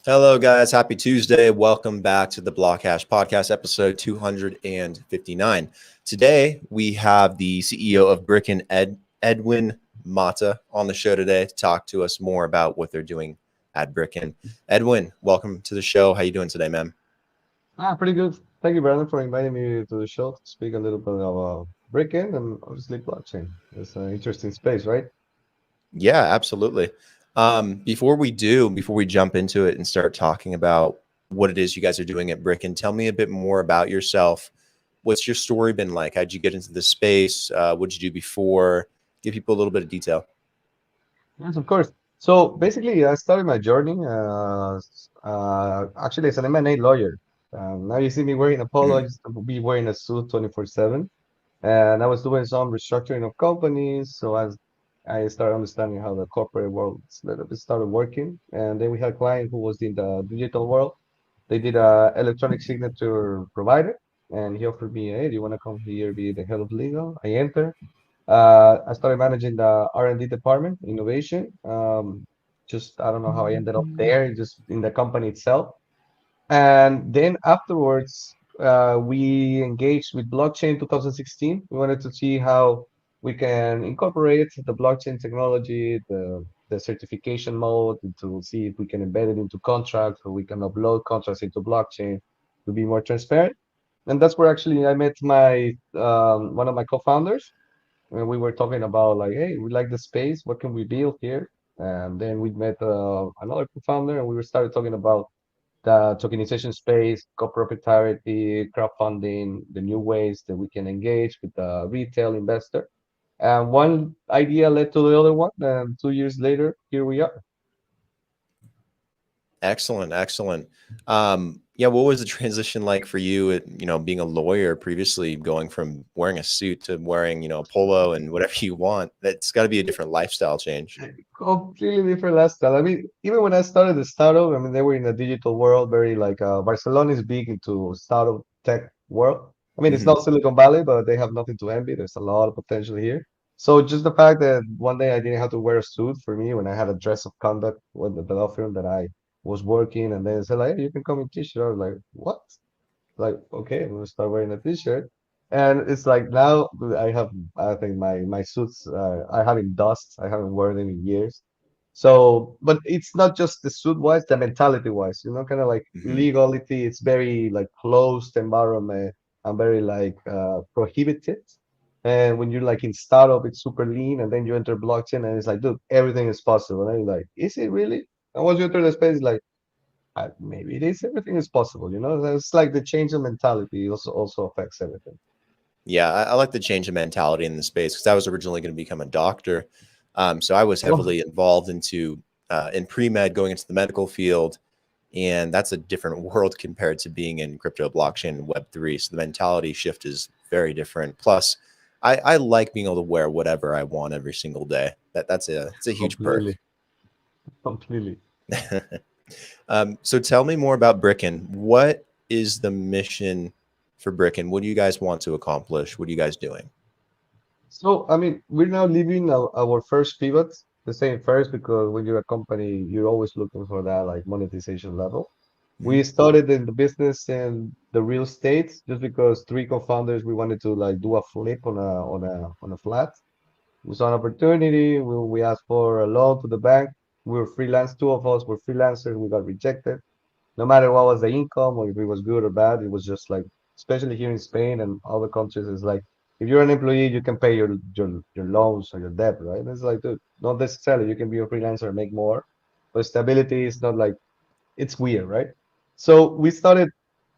Hello, guys. Happy Tuesday. Welcome back to the BlockHash podcast, episode 259. Today, we have the CEO of Brickken, Edwin Mata, on the show today to talk to us more about what they're doing at Brickken. Edwin, welcome to the show. How you doing today, man? Pretty good. Thank you, Brandon, for inviting me to the show to speak a little bit about break-in and obviously blockchain. It's an interesting space, right? Yeah, absolutely. Before we jump into it and start talking about what it is you guys are doing at Brickken, tell me a bit more about yourself. What's your story been like? How'd you get into this space? What did you do before? Give people a little bit of detail. Yes, of course. So basically, I started my journey actually as an M&A lawyer. Now you see me wearing a polo. I Mhm. used to be wearing a suit 24/7. And I was doing some restructuring of companies. So as I started understanding how the corporate world started working. And then we had a client who was in the digital world. They did a electronic signature provider, and he offered me, "Hey, do you want to come here, be the head of legal?" I entered. I started managing the R&D department, innovation. Just I don't know how I ended up there, just in the company itself. And then afterwards, we engaged with blockchain 2016. We wanted to see how we can incorporate the blockchain technology, the certification mode, and to see if we can embed it into contracts or we can upload contracts into blockchain to be more transparent. And that's where actually I met my one of my co-founders, and we were talking about like, hey, we like the space. What can we build here? And then we met another co-founder, and we started talking about the tokenization space, co-proprietarity, crowdfunding, the new ways that we can engage with the retail investor. And one idea led to the other one, and 2 years later, here we are. Excellent, excellent. Yeah, what was the transition like for you at, being a lawyer previously, going from wearing a suit to wearing, a polo and whatever you want? That's got to be a different lifestyle change. Completely different lifestyle. I mean, even when I started the startup, I mean, they were in a digital world, very like Barcelona is big into startup tech world. I mean, it's Hmm. not Silicon Valley, but they have nothing to envy. There's a lot of potential here. So just the fact that one day I didn't have to wear a suit for me when I had a dress of conduct with the law firm that I was working, and then they said like, hey, you can come in t-shirt. I was like, what? Like, okay, I'm gonna start wearing a t-shirt. And it's like now I have, I think my suits are having dust. I haven't worn them in years. So, but it's not just the suit wise, the mentality wise, kind of like Hmm. legality. It's very like closed environment and very like prohibited. And when you're like in startup, it's super lean, and then you enter blockchain, and it's like, dude, everything is possible. And you're like, is it really? And once you enter the space, it's like, maybe it is. Everything is possible. It's like the change of mentality also affects everything. Yeah, I like the change of mentality in the space because I was originally going to become a doctor. So I was Oh, heavily involved in pre-med, going into the medical field, and that's a different world compared to being in crypto, blockchain, and Web3. So the mentality shift is very different. Plus, I like being able to wear whatever I want every single day. It's a huge perk. completely, completely. So tell me more about Brickken. What is the mission for Brickken? What do you guys want to accomplish? What are you guys doing? So, I mean, we're now living our first pivot. The same first because when you're a company, you're always looking for that like monetization level. We Mhm. started in the business and the real estate just because three co-founders we wanted to like do a flip on a flat. We saw an opportunity. We asked for a loan to the bank. We were freelance. Two of us were freelancers. We got rejected. No matter what was the income or if it was good or bad, it was just like, especially here in Spain and other countries, it's like if you're an employee, you can pay your loans or your debt, right? And it's like, dude, not necessarily. You can be a freelancer and make more, but stability is not like it's weird, right? So we started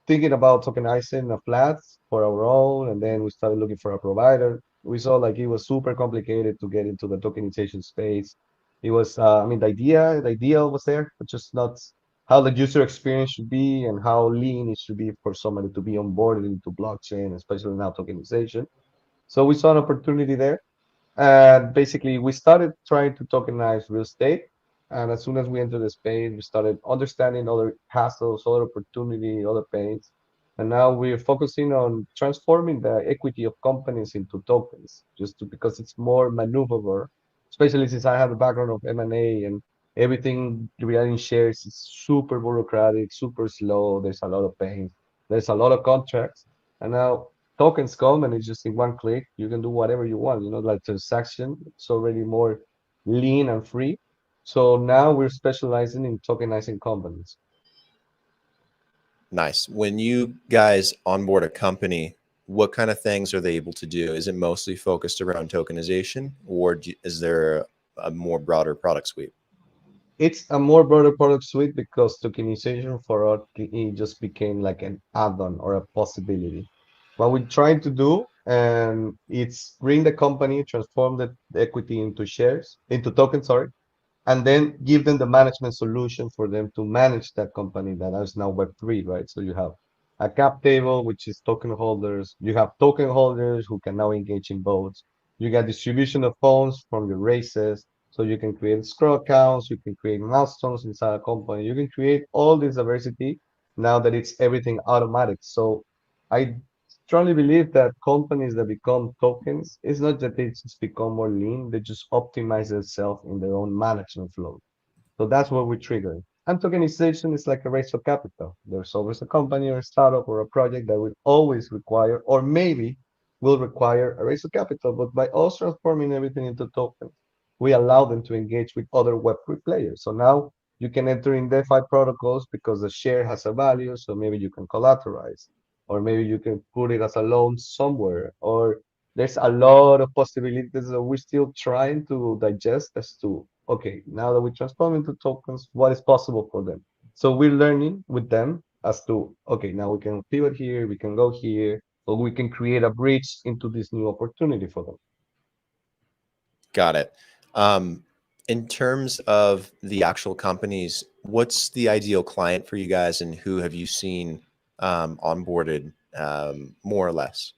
thinking about tokenizing the flats for our own, and then we started looking for a provider. We saw like it was super complicated to get into the tokenization space. It was, I mean, the ideal was there, but just not how the user experience should be and how lean it should be for somebody to be onboarded into blockchain, especially now tokenization. So we saw an opportunity there, and basically, we started trying to tokenize real estate. And as soon as we entered the space, we started understanding other hassles, other opportunity, other pains. And now we're focusing on transforming the equity of companies into tokens, just because it's more maneuverable, especially since I have a background of M&A and Everything regarding shares is super bureaucratic, super slow. There's a lot of pain. There's a lot of contracts. And now tokens come and it's just in one click. You can do whatever you want. Like transaction, it's already more lean and free. So now we're specializing in tokenizing companies. Nice. When you guys onboard a company, what kind of things are they able to do? Is it mostly focused around tokenization, or is there a more broader product suite? It's a more broader product suite because tokenization for us it just became like an add-on or a possibility. What we're trying to do, and it's bring the company, transform the equity into shares, into tokens, sorry, and then give them the management solution for them to manage that company that is now Web3, right? So you have a cap table, which is token holders. You have token holders who can now engage in votes. You got distribution of funds from your races. So you can create escrow accounts, you can create milestones inside a company, you can create all this diversity now that it's everything automatic. So I strongly believe that companies that become tokens, it's not that they just become more lean, they just optimize themselves in their own management flow. So that's what we're triggering. And tokenization is like a raise of capital. There's always a company or a startup or a project that will always require, or maybe will require a raise of capital. But by us transforming everything into tokens, we allow them to engage with other Web3 players. So now you can enter in DeFi protocols because the share has a value. So maybe you can collateralize, or maybe you can put it as a loan somewhere, or there's a lot of possibilities that we're still trying to digest as to, okay, now that we transform into tokens, what is possible for them? So we're learning with them as to, okay, now we can pivot here, we can go here, or we can create a bridge into this new opportunity for them. Got it. Um, in terms of the actual companies, what's the ideal client for you guys, and who have you seen onboarded more or less?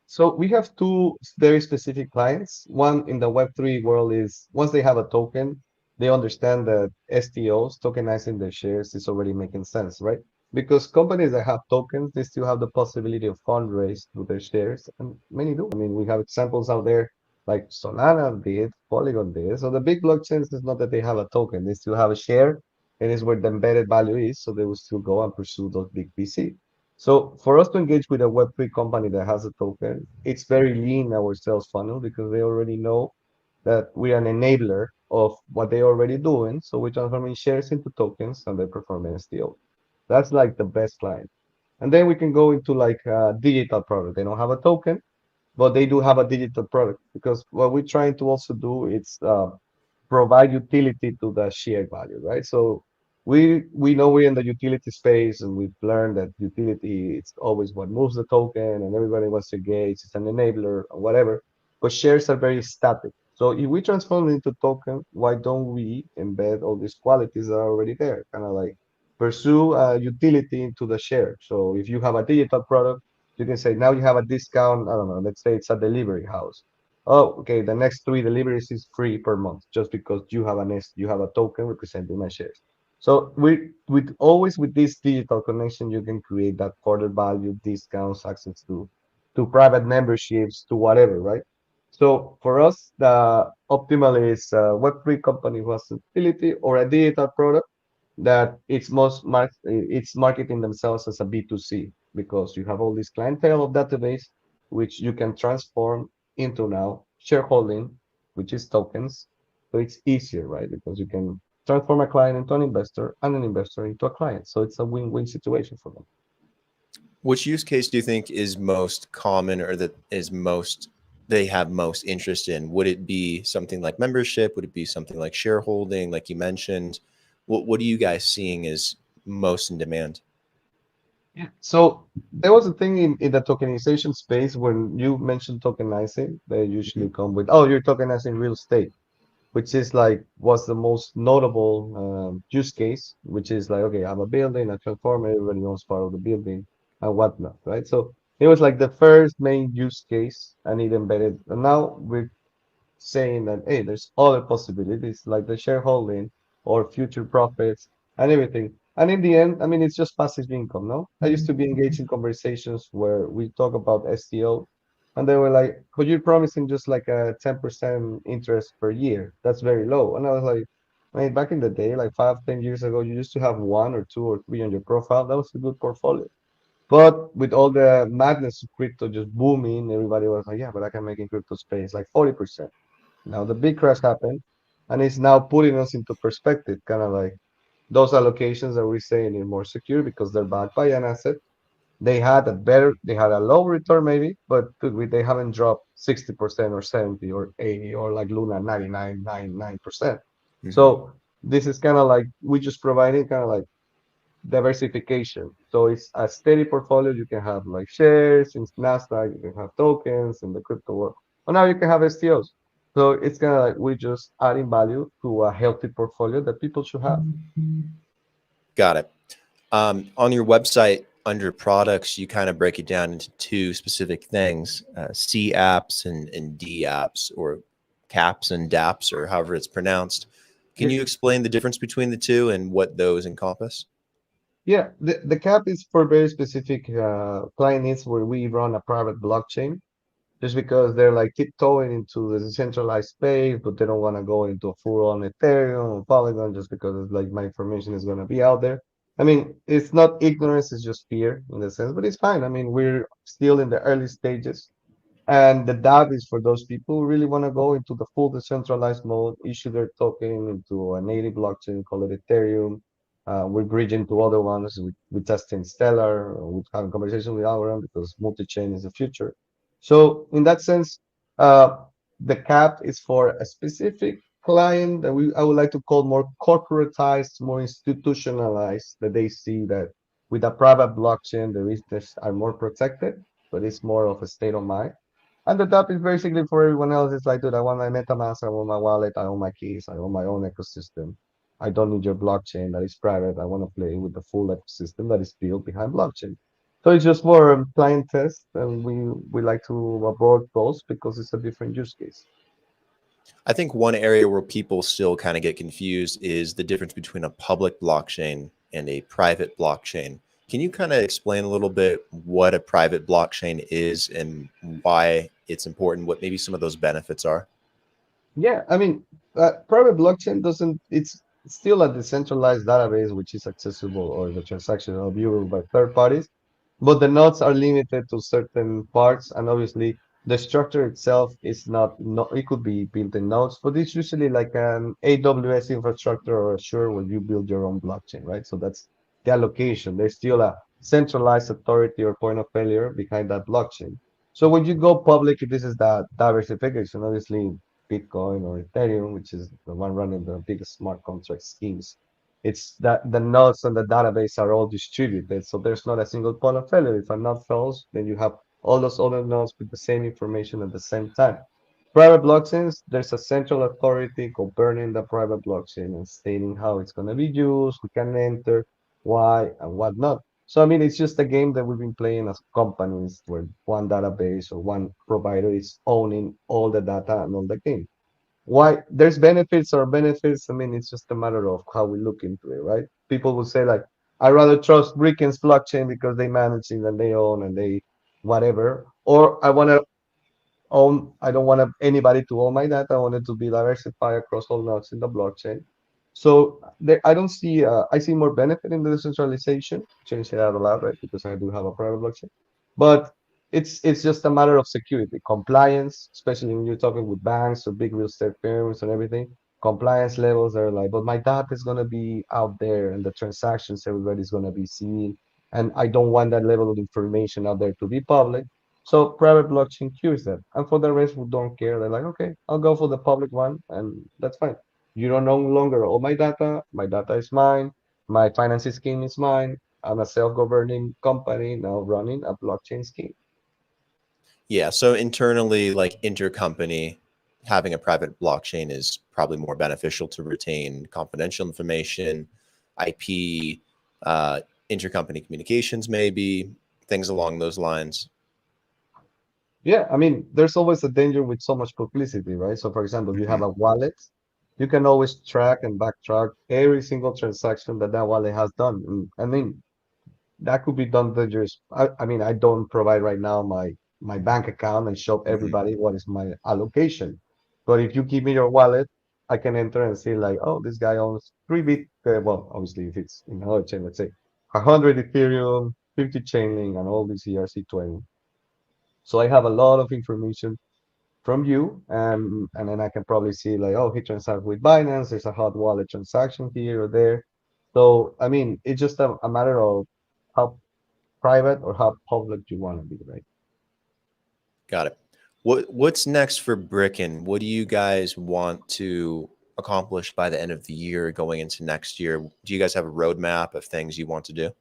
So we have two very specific clients. One in the Web3 world is once they have a token, they understand that STOs, tokenizing their shares, is already making sense, right? Because companies that have tokens, they still have the possibility of fundraise through their shares, and many do. I mean, we have examples out there like Solana did, Polygon did. So the big blockchains is not that they have a token, they still have a share, and it's where the embedded value is, so they will still go and pursue those big VC. So for us to engage with a Web3 company that has a token, it's very lean our sales funnel because they already know that we are an enabler of what they're already doing. So we're transforming shares into tokens and they perform an STO. That's like the best client. And then we can go into like a digital product. They don't have a token, but they do have a digital product because what we're trying to also do is provide utility to the shared value, right? So we know we're in the utility space and we've learned that utility is always what moves the token and everybody wants to engage, it's an enabler or whatever, but shares are very static. So if we transform it into token, why don't we embed all these qualities that are already there? Kind of like pursue utility into the share. So if you have a digital product, you can say now you have a discount. I don't know, let's say it's a delivery house. Oh, okay. The next three deliveries is free per month just because you have a token representing my shares. So with always with this digital connection, you can create that further value, discounts, access to private memberships, to whatever, right? So for us, the optimal is a Web3 company who has utility or a digital product that it's marketing themselves as a B2C because you have all this clientele of database which you can transform into now shareholding, which is tokens. So it's easier, right? Because you can transform a client into an investor and an investor into a client. So it's a win-win situation for them. Which use case do you think is most common, or that is most they have most interest in? Would it be something like membership? Would it be something like shareholding, like you mentioned? What are you guys seeing is most in demand? Yeah. So there was a thing in the tokenization space when you mentioned tokenizing, they usually Mhm. come with, oh, you're tokenizing real estate, which is like was the most notable use case, which is like, okay, I have a building, I transform it, everybody owns part of the building and whatnot, right? So it was like the first main use case and it embedded. And now we're saying that, hey, there's other possibilities like the shareholding or future profits and everything. And in the end, I mean, it's just passive income, no? I used to be engaged in conversations where we talk about STO, and they were like, but you're promising just like a 10% interest per year. That's very low. And I was like, I mean, back in the day, like 5, 10 years ago, you used to have one or two or three on your profile. That was a good portfolio. But with all the madness of crypto just booming, everybody was like, yeah, but I can make in crypto space like 40%. Now the big crash happened, and it's now putting us into perspective, kind of like those allocations that we're saying are more secure because they're backed by an asset. They had a low return maybe, but they haven't dropped 60% or 70 or 80 or like Luna 99.99%. Hmm. So this is kind of like we just providing kind of like diversification. So it's a steady portfolio. You can have like shares in Nasdaq, you can have tokens in the crypto world. Or now you can have STOs. So it's kind of like we just adding value to a healthy portfolio that people should have. Got it. On your website, under products, you kind of break it down into two specific things: C apps and D apps, or caps and DApps, or however it's pronounced. Can Yeah, you explain the difference between the two and what those encompass? yeah. The cap is for very specific client needs where we run a private blockchain just because they're like tiptoeing into the decentralized space, but they don't want to go into a full-on Ethereum or Polygon just because it's like my information is going to be out there. I mean, it's not ignorance, it's just fear in the sense, but it's fine. I mean, we're still in the early stages. And the DApp is for those people who really want to go into the full decentralized mode, issue their token into a native blockchain, call it Ethereum. We're bridging to other ones. We testing Stellar. We're having conversation with Algorand because multi-chain is the future. So in that sense, uh, the cap is for a specific client that I would like to call more corporatized, more institutionalized, that they see that with a private blockchain, the risks are more protected, but it's more of a state of mind. And the top is basically for everyone else. It's like, dude, I want my MetaMask, I want my wallet, I own my keys, I own my own ecosystem. I don't need your blockchain that is private. I want to play with the full ecosystem that is built behind blockchain. So it's just more client test, and we like to abroad both because it's a different use case. I think one area where people still kind of get confused is the difference between a public blockchain and a private blockchain. Can you kind of explain a little bit what a private blockchain is and why it's important, what maybe some of those benefits are? Yeah, I mean, private blockchain doesn't, it's still a decentralized database which is accessible or the transaction are viewable by third parties, but the nodes are limited to certain parts, and obviously the structure itself is not, it could be built in nodes, but it's usually like an AWS infrastructure or Azure where you build your own blockchain, right? So that's the allocation. There's still a centralized authority or point of failure behind that blockchain. So when you go public, this is that diversification. Obviously, Bitcoin or Ethereum, which is the one running the biggest smart contract schemes. It's that the nodes and the database are all distributed, so there's not a single point of failure. If a node fails, then you have all those other nodes with the same information at the same time. Private blockchains, there's a central authority governing the private blockchain and stating how it's going to be used, who can enter, why, and what not. So, I mean, it's just a game that we've been playing as companies where one database or one provider is owning all the data and all the game. Why there's benefits or benefits, I mean, it's just a matter of how we look into it, right? People will say like, I rather trust Bricken's blockchain because they manage it and they own and they whatever, or I don't want anybody to own my data. I want it to be diversified across all nodes in the blockchain. So there, I don't see, I see more benefit in the decentralization, change it out a lot, right? Because I do have a private blockchain, but it's just a matter of security, compliance, especially when you're talking with banks or big real estate firms and everything. Compliance levels are like, but my data is gonna be out there and the transactions everybody's gonna be seeing, and I don't want that level of information out there to be public. So private blockchain cures that. And for the rest who don't care, they're like, okay, I'll go for the public one, and that's fine. You don't no longer own my data is mine, my financing scheme is mine. I'm a self-governing company now running a blockchain scheme. Yeah, so internally, like intercompany, having a private blockchain is probably more beneficial to retain confidential information, IP, intercompany communications, maybe things along those lines. Yeah, I mean, there's always a danger with so much publicity, right? So for example, you have Hmm. a wallet, you can always track and backtrack every single transaction that that wallet has done. I mean, that could be done dangerous. I mean, I don't provide right now my bank account and show Hmm. everybody what is my allocation. But if you give me your wallet, I can enter and see like, oh, this guy owns three bit. Well, obviously, if it's in another chain, let's say 100 Ethereum, 50 Chainlink, and all these ERC20. So I have a lot of information from you, and then I can probably see like, oh, he transacted with Binance. There's a hot wallet transaction here or there. So I mean, it's just a matter of how private or how public you want to be, right? Got it. What's next for Brickken? What do you guys want to accomplish by the end of the year, going into next year? Do you guys have a roadmap of things you want to do?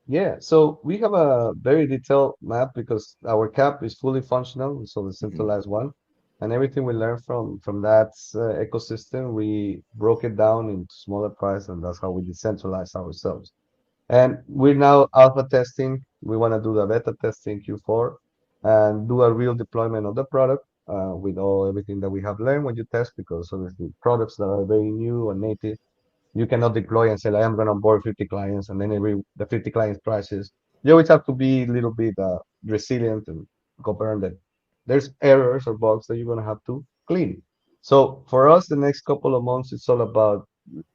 Yeah, so we have a very detailed map because our cap is fully functional, so the Mhm. centralized one, and everything we learned from that ecosystem, we broke it down into smaller parts, and that's how we decentralize ourselves. And we're now alpha testing. We want to do the beta testing Q4 and do a real deployment of the product with all everything that we have learned when you test, because obviously products that are very new and native, you cannot deploy and say, like, I'm going to onboard 50 clients and then every the 50 clients crashes. You always have to be a little bit resilient and govern that there's errors or bugs that you're going to have to clean. So for us, the next couple of months, it's all about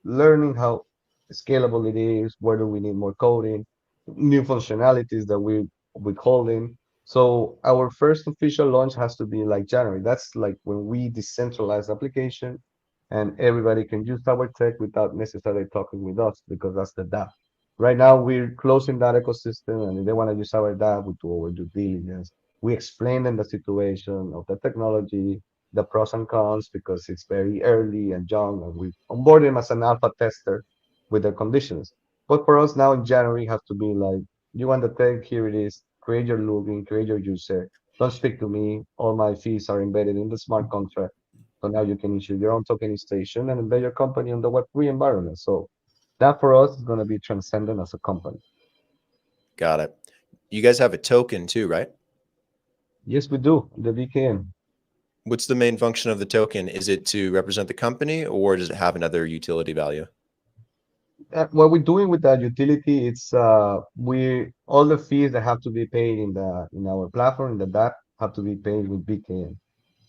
learning how scalable it is, where do we need more coding, new functionalities that we call in. So our first official launch has to be like January. That's like when we decentralize the application and everybody can use our tech without necessarily talking with us, because that's the DApp. Right now, we're closing that ecosystem, and if they want to use our DApp, we do our due diligence. We explain them the situation of the technology, the pros and cons, because it's very early and young, and we onboard them as an alpha tester with the conditions. But for us now in January, it has to be like, you want the tech, here it is, create your login, create your user, don't speak to me, all my fees are embedded in the smart contract. So now you can issue your own tokenization and embed your company on the Web3 environment. So that for us is going to be transcendent as a company. Got it. You guys have a token too, right? Yes, we do. The VKN. What's the main function of the token? Is it to represent the company, or does it have another utility value? What we're doing with that utility, it's we all the fees that have to be paid in our platform in the DApp have to be paid with BKN.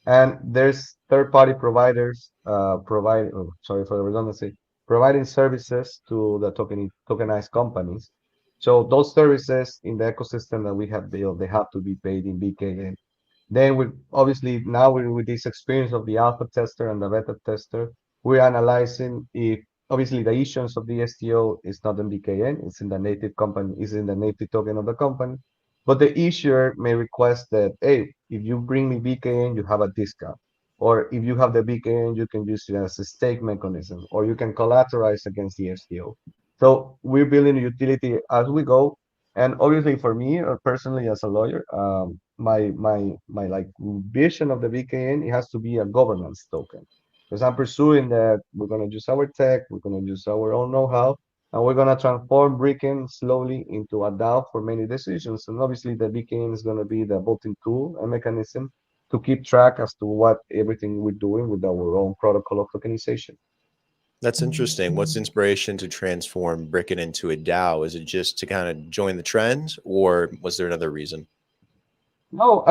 And there's third-party providers sorry for the redundancy, providing services to the tokenized companies. So those services in the ecosystem that we have built, they have to be paid in BKN. Then we obviously now we with this experience of the alpha tester and the beta tester, we're analyzing if obviously the issuance of the STO is not in BKN, it's in the native company, is in the native token of the company. But the issuer may request that, hey, if you bring me BKN, you have a discount. Or if you have the BKN, you can use it as a stake mechanism, or you can collateralize against the STO. So we're building a utility as we go. And obviously for me, or personally as a lawyer, my like vision of the VKN, it has to be a governance token. Because I'm pursuing that we're gonna use our tech, we're gonna use our own know-how, and we're gonna transform Bricken slowly into a DAO for many decisions. And obviously the VKN is gonna be the voting tool and mechanism to keep track as to what everything we're doing with our own protocol of tokenization. That's interesting. What's the inspiration to transform Bricken into a DAO? Is it just to kind of join the trends, or was there another reason? No,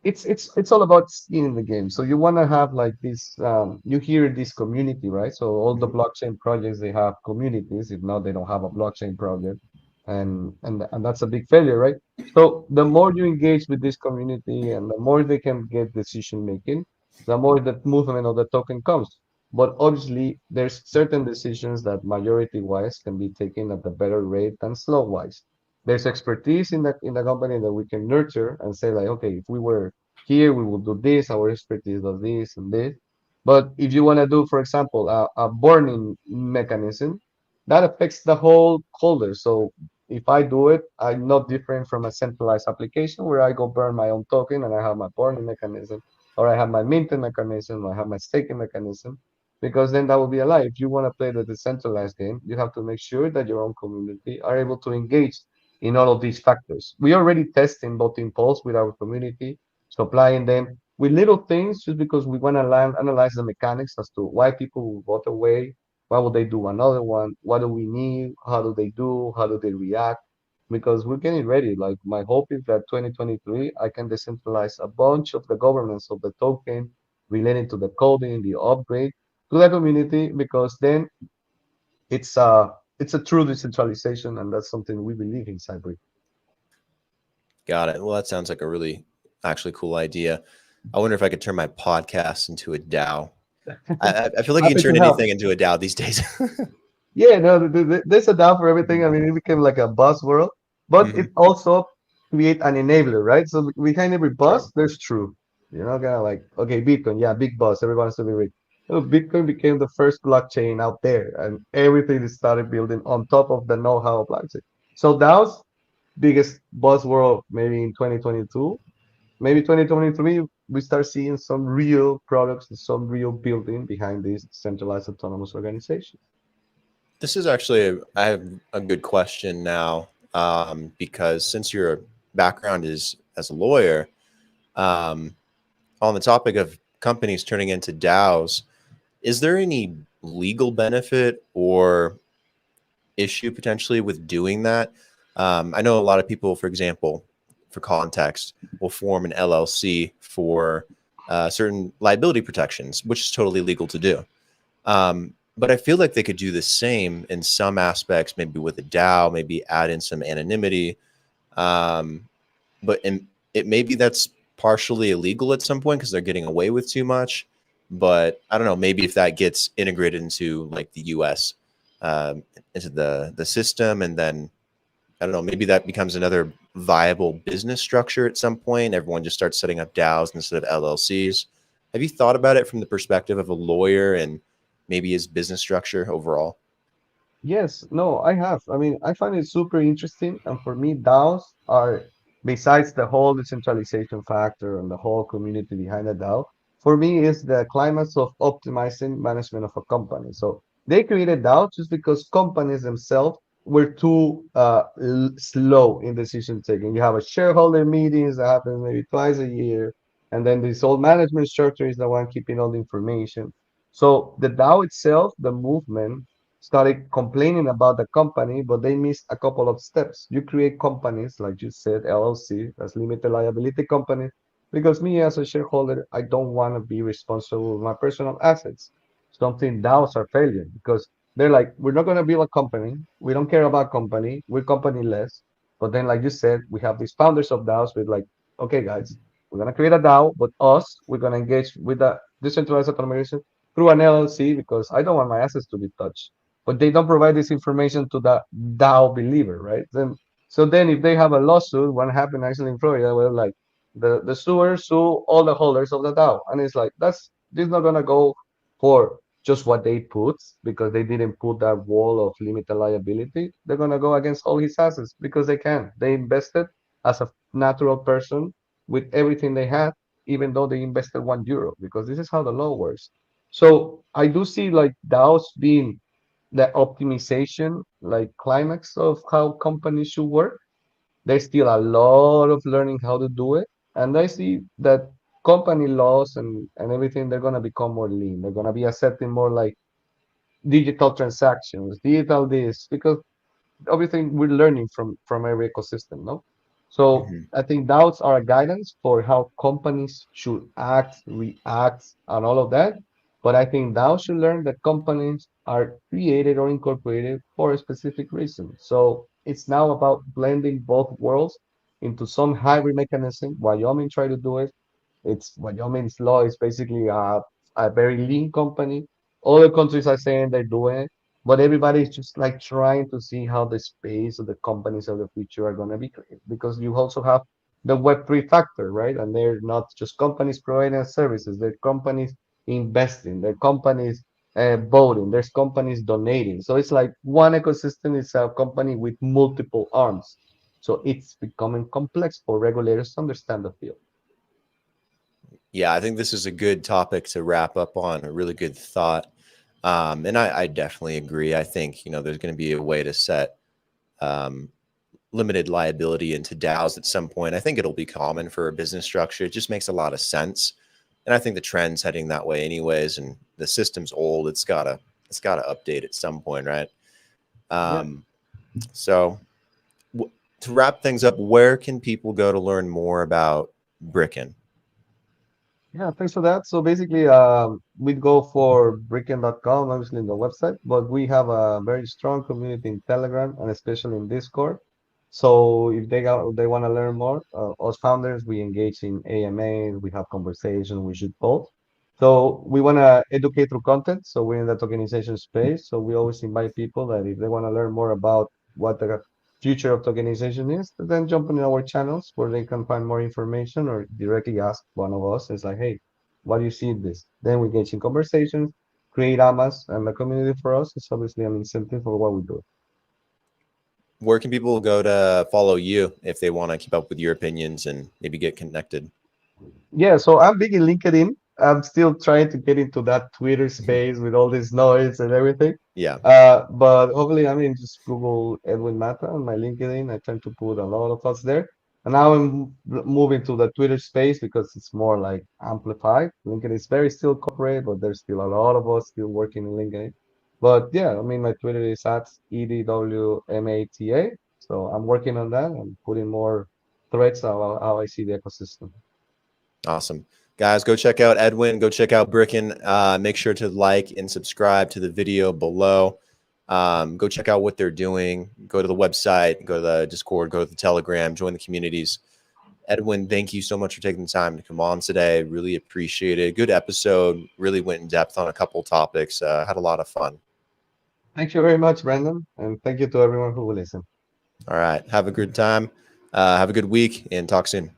it's all about skin in the game. So you want to have like this, you hear this community, right? So all the Mhm. blockchain projects, they have communities. If not, they don't have a blockchain project, and that's a big failure, right? So the more you engage with this community and the more they can get decision making, the more the movement of the token comes. But obviously, there's certain decisions that majority wise can be taken at a better rate than slow wise. There's expertise in the company that we can nurture and say like, okay, if we were here, we will do this, our expertise does this and this. But if you want to do, for example, a burning mechanism, that affects the whole holder. So if I do it, I'm not different from a centralized application where I go burn my own token and I have my burning mechanism, or I have my minting mechanism, or I have my staking mechanism, because then that will be a lie. If you want to play the decentralized game, you have to make sure that your own community are able to engage in all of these factors. We already testing voting polls with our community, supplying them with little things just because we want to analyze the mechanics as to why people will vote away, why would they do another one, what do we need, how do they do, how do they react, because we're getting ready. Like my hope is that 2023, I can decentralize a bunch of the governance of the token, related to the coding, the upgrade to the community, because then it's a it's a true decentralization, and that's something we believe in Cyber. Got it. Well, that sounds like a really actually cool idea. I wonder if I could turn my podcast into a DAO. I feel like you can Happy to turn help. anything into a DAO these days. Yeah, no, there's a DAO for everything. I mean, it became like a buzzword, but Hmm. it also create an enabler, right? So behind every Sure. buzz, there's truth. You know, kind of like, okay, Bitcoin, yeah, big buzz, everyone wants to be rich. So Bitcoin became the first blockchain out there, and everything is started building on top of the know-how of blockchain. So DAO's biggest buzzword maybe in 2022, maybe 2023, we start seeing some real products and some real building behind these centralized autonomous organizations. This is actually, I have a good question now, because since your background is as a lawyer, um, on the topic of companies turning into DAOs, is there any legal benefit or issue potentially with doing that? I know a lot of people, for example, for context, will form an LLC for certain liability protections, which is totally legal to do. But I feel like they could do the same in some aspects, maybe with a DAO, maybe add in some anonymity. Um, but it maybe that's partially illegal at some point because they're getting away with too much. But I don't know, maybe if that gets integrated into like the US, um, into the system, and then I don't know, maybe that becomes another viable business structure at some point. Everyone just starts setting up DAOs instead of LLCs. Have you thought about it from the perspective of a lawyer and maybe his business structure overall? Yes, no, I have. I mean, I find it super interesting. And for me, DAOs are, besides the whole decentralization factor and the whole community behind the DAO, for me is the climax of optimizing management of a company. So they created DAO just because companies themselves were too slow in decision taking. You have a shareholder meetings that happens maybe twice a year, and then this whole management structure is the one keeping all the information. So the DAO itself, the movement, started complaining about the company, but they missed a couple of steps. You create companies, like you said, LLC, as limited liability companies, because me as a shareholder, I don't want to be responsible with my personal assets. Something DAOs are failure because they're like, we're not going to build a company. We don't care about company. We're company less. But then, like you said, we have these founders of DAOs with like, okay, guys, we're going to create a DAO, but us, we're going to engage with the decentralized automation through an LLC because I don't want my assets to be touched, but they don't provide this information to the DAO believer, right? So then if they have a lawsuit, what happened actually in Florida, where like the suer sue all the holders of the DAO, and it's like this not gonna go for just what they put because they didn't put that wall of limited liability. They're gonna go against all his assets because they can. They invested as a natural person with everything they had, even though they invested €1, because this is how the law works. So I do see like DAOs being the optimization like climax of how companies should work. There's still a lot of learning how to do it, and I see that company laws and everything, they're going to become more lean. They're going to be accepting more like digital transactions, digital this, because everything we're learning from every ecosystem, no? So Hmm. I think doubts are a guidance for how companies should act, react, and all of that. But I think DAOs should learn that companies are created or incorporated for a specific reason. So it's now about blending both worlds into some hybrid mechanism. Wyoming tried to do it. It's Wyoming's law is basically a very lean company. Other countries are saying they're doing it, but everybody's just like trying to see how the space of the companies of the future are going to be created, because you also have the Web3 factor, right? And they're not just companies providing services, they're companies investing, they're companies voting, there's companies donating. So it's like one ecosystem is a company with multiple arms. So it's becoming complex for regulators to understand the field. Yeah, I think this is a good topic to wrap up on, a really good thought. And I definitely agree. I think, there's going to be a way to set um, limited liability into DAOs at some point. I think it'll be common for a business structure. It just makes a lot of sense. And I think the trend's heading that way anyways. And the system's old. It's gotta update at some point, right? Yeah. Um, so to wrap things up, where can people go to learn more about Brickken? Yeah, thanks for that. So basically, we go for Brickken.com, obviously in the website, but we have a very strong community in Telegram and especially in Discord. So if they want to learn more, us founders, we engage in AMAs, we have conversations, we shoot polls. So we want to educate through content. So we're in the tokenization space. So we always invite people that if they want to learn more about what the future of tokenization is, then jump in our channels where they can find more information or directly ask one of us. It's like, hey, what do you see in this? Then we engage in conversations, create amas, and the community for us is obviously an incentive for what we do. Where can people go to follow you if they want to keep up with your opinions and maybe get connected? Yeah, so I'm big in LinkedIn. I'm still trying to get into that Twitter space with all this noise and everything. Yeah. But hopefully, I mean, just Google Edwin Mata on my LinkedIn. I tend to put a lot of thoughts there. And now I'm moving to the Twitter space because it's more like amplified. LinkedIn is very still corporate, but there's still a lot of us still working in LinkedIn. But yeah, I mean, my Twitter is at EDWMATA. So I'm working on that and putting more threads about how I see the ecosystem. Awesome. Guys, go check out Edwin. Go check out Brickken. Make sure to like and subscribe to the video below. Go check out what they're doing. Go to the website, go to the Discord, go to the Telegram, join the communities. Edwin, thank you so much for taking the time to come on today. Really appreciate it. Good episode. Really went in depth on a couple topics. Had a lot of fun. Thank you very much, Brandon, and thank you to everyone who will listen. All right. Have a good time. Have a good week and talk soon.